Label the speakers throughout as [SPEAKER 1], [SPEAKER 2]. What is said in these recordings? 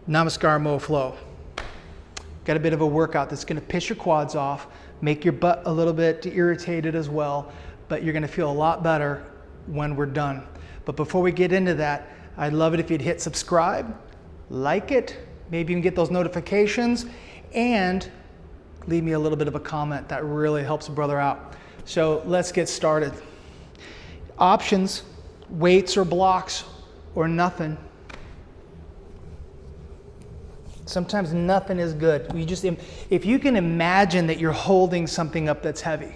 [SPEAKER 1] Namaskar Mo Flow. Got a bit of a workout that's going to piss your quads off, make your butt a little bit irritated as well, but you're going to feel a lot better when we're done. But before we get into that, I'd love it if you'd hit subscribe, like it, maybe even get those notifications, and leave me a little bit of a comment. That really helps a brother out. So let's get started. Options: weights or blocks or nothing. Sometimes nothing is good. If you can imagine that you're holding something up that's heavy,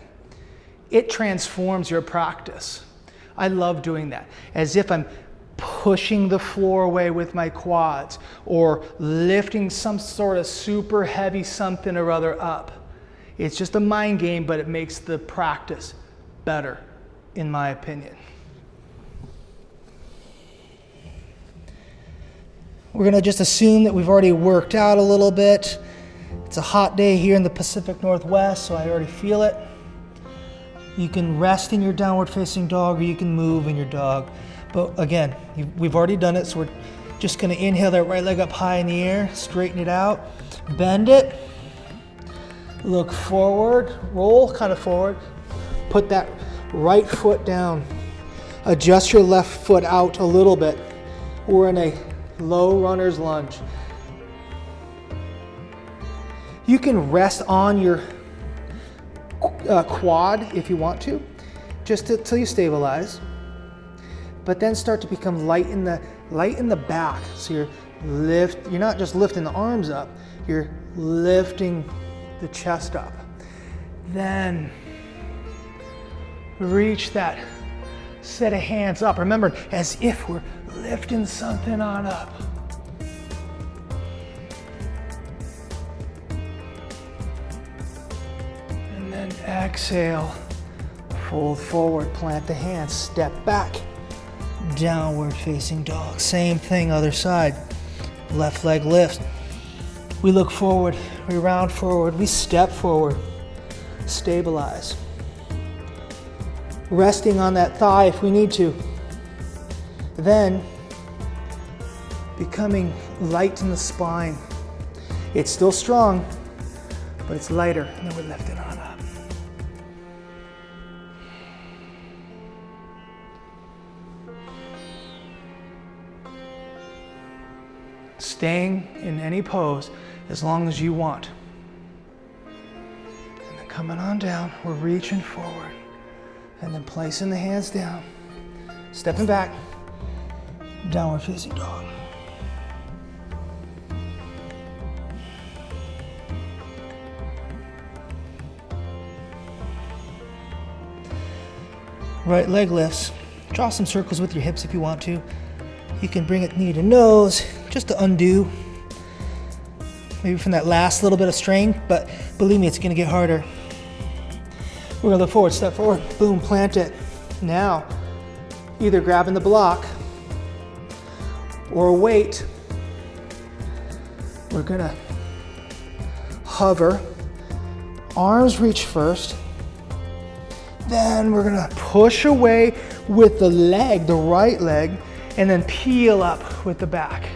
[SPEAKER 1] it transforms your practice. I love doing that. As if I'm pushing the floor away with my quads or lifting some sort of super heavy something or other up. It's just a mind game, but it makes the practice better, in my opinion. We're going to just assume that we've already worked out a little bit. It's a hot day here in the Pacific Northwest, so I already feel it. You can rest in your downward facing dog, or you can move in your dog. But again, we've already done it, so we're just going to inhale that right leg up high in the air, straighten it out, bend it, look forward, roll kind of forward, put that right foot down, adjust your left foot out a little bit. We're in a low runner's lunge. You can rest on your quad if you want to, just till you stabilize. But then start to become light in the back. So you're not just lifting the arms up, you're lifting the chest up. Then reach that set of hands up. Remember, as if we're lifting something on up. And then exhale, fold forward, plant the hands, step back, downward facing dog. Same thing, other side. Left leg lifts. We look forward, we round forward, we step forward, stabilize. Resting on that thigh if we need to. Then, becoming light in the spine. It's still strong, but it's lighter, and then we lift it on up. Staying in any pose as long as you want. And then coming on down, we're reaching forward, and then placing the hands down, stepping back, downward facing dog. Right leg lifts. Draw some circles with your hips if you want to. You can bring it knee to nose, just to undo. Maybe from that last little bit of strain, but believe me, it's gonna get harder. We're gonna look forward, step forward, boom, plant it. Now, either grabbing the block or a weight, we're gonna hover, arms reach first, then we're gonna push away with the leg, the right leg, and then peel up with the back.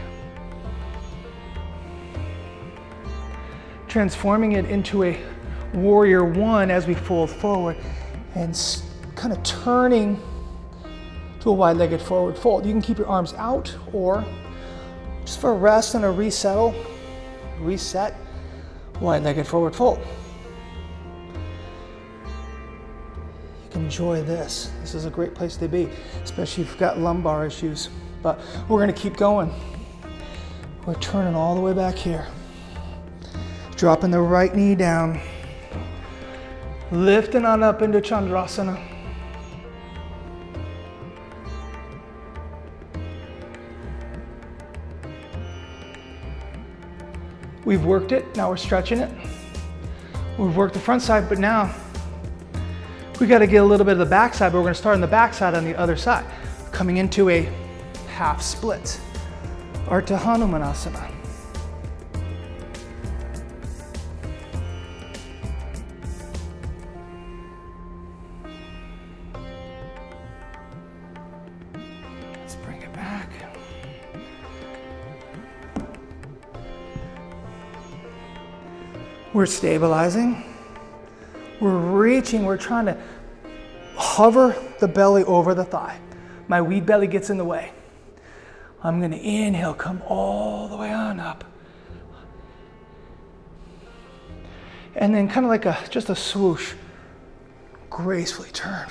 [SPEAKER 1] Transforming it into a warrior one as we fold forward and kind of turning to a wide-legged forward fold. You can keep your arms out, or just for a rest and a reset, wide-legged forward fold. You can enjoy this. This is a great place to be, especially if you've got lumbar issues. But we're gonna keep going. We're turning all the way back here. Dropping the right knee down. Lifting on up into Chandrasana. We've worked it, now we're stretching it. We've worked the front side, but now we got to get a little bit of the back side, but we're going to start on the back side on the other side. Coming into a half split, Ardha Hanumanasana. Let's bring it back. We're stabilizing. We're reaching, we're trying to hover the belly over the thigh. My wheat belly gets in the way. I'm gonna inhale, come all the way on up. And then kind of like just a swoosh, gracefully turn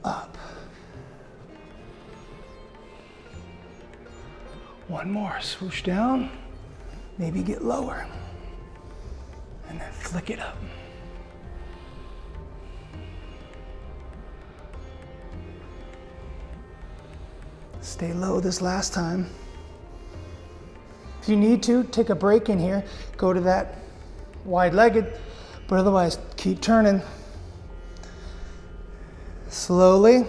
[SPEAKER 1] up. One more, swoosh down, maybe get lower, and then flick it up. Stay low this last time. If you need to, take a break in here, go to that wide-legged, but otherwise keep turning. Slowly,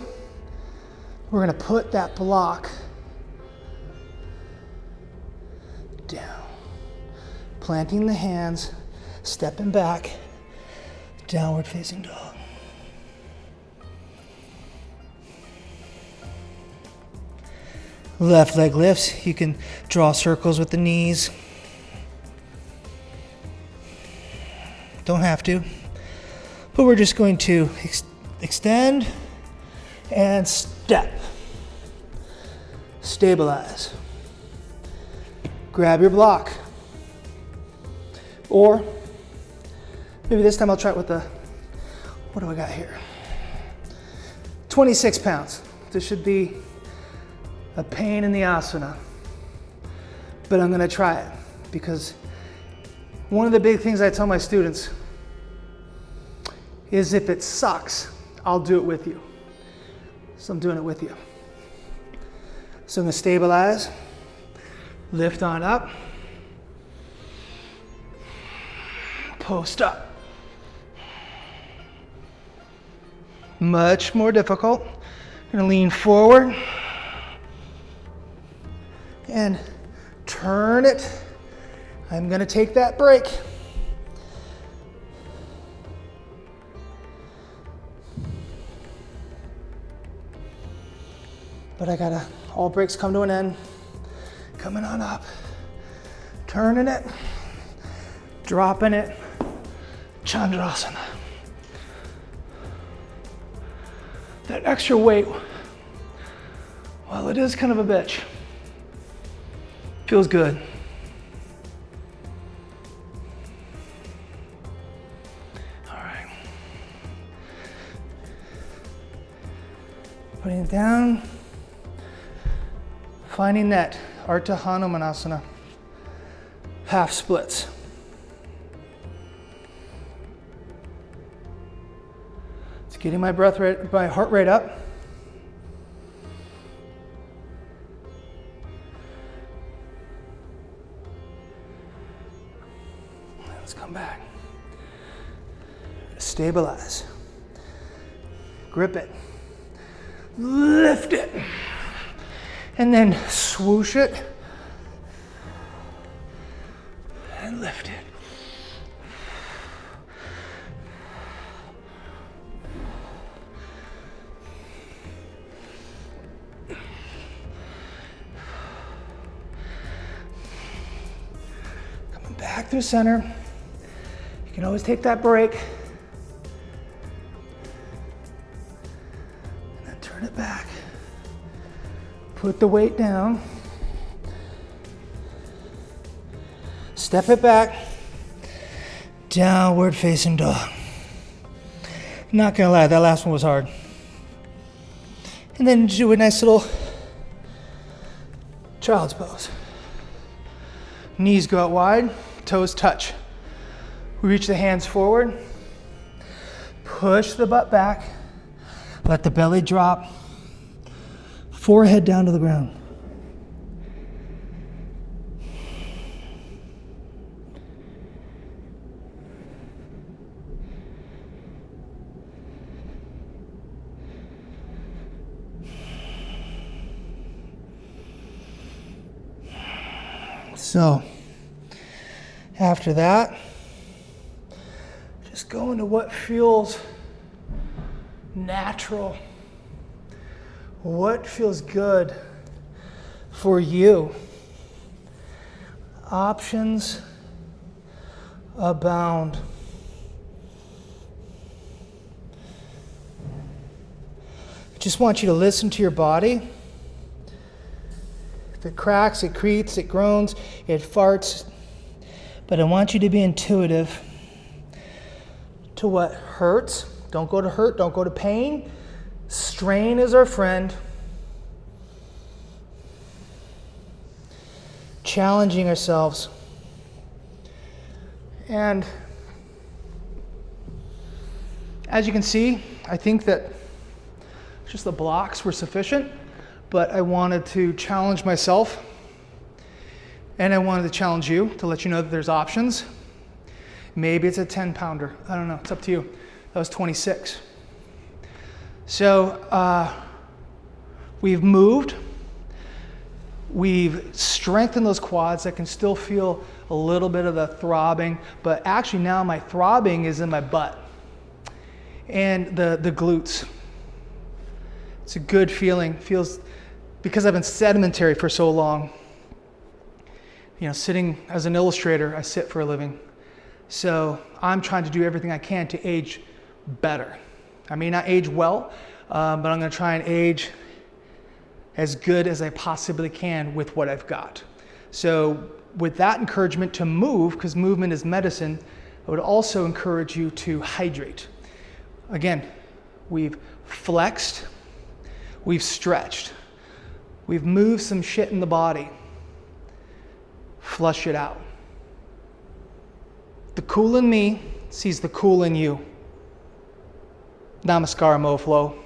[SPEAKER 1] we're gonna put that block down. Planting the hands, stepping back, downward facing dog. Left leg lifts, you can draw circles with the knees. Don't have to, but we're just going to extend and step. Stabilize. Grab your block. Or maybe this time I'll try it with the, what do I got here? 26 pounds. This should be a pain in the asana, but I'm gonna try it because one of the big things I tell my students is if it sucks, I'll do it with you. So I'm doing it with you. So I'm gonna stabilize, lift on up, post up. Much more difficult. I'm gonna lean forward and turn it. I'm gonna take that break. But I gotta, all breaks come to an end. Coming on up, turning it, dropping it, Chandrasana. That extra weight, while it is kind of a bitch, feels good. All right. Putting it down. Finding that Ardha Hanumanasana, half splits. It's getting my breath rate, my heart rate up. Let's come back. Stabilize. Grip it. Lift it. And then swoosh it and lift it. Coming back through center. You can always take that break. And then turn it back. Put the weight down. Step it back. Downward facing dog. Not gonna lie, that last one was hard. And then do a nice little child's pose. Knees go out wide, toes touch. We reach the hands forward. Push the butt back. Let the belly drop. Forehead down to the ground. So, after that, just go into what feels natural. What feels good for you? Options abound. I just want you to listen to your body. If it cracks, it creaks, it groans, it farts. But I want you to be intuitive to what hurts. Don't go to hurt, don't go to pain. Strain is our friend. Challenging ourselves. And as you can see, I think that just the blocks were sufficient, but I wanted to challenge myself, and I wanted to challenge you to let you know that there's options. Maybe it's a 10-pounder. I don't know. It's up to you. That was 26. So we've moved. We've strengthened those quads. I can still feel a little bit of the throbbing, but actually now my throbbing is in my butt and the glutes. It's a good feeling. Feels, because I've been sedentary for so long. You know, sitting as an illustrator, I sit for a living. So I'm trying to do everything I can to age better. I may not age well, but I'm going to try and age as good as I possibly can with what I've got. So with that encouragement to move, because movement is medicine, I would also encourage you to hydrate. Again, we've flexed, we've stretched, we've moved some shit in the body. Flush it out. The cool in me sees the cool in you. Namaskar, Moflo.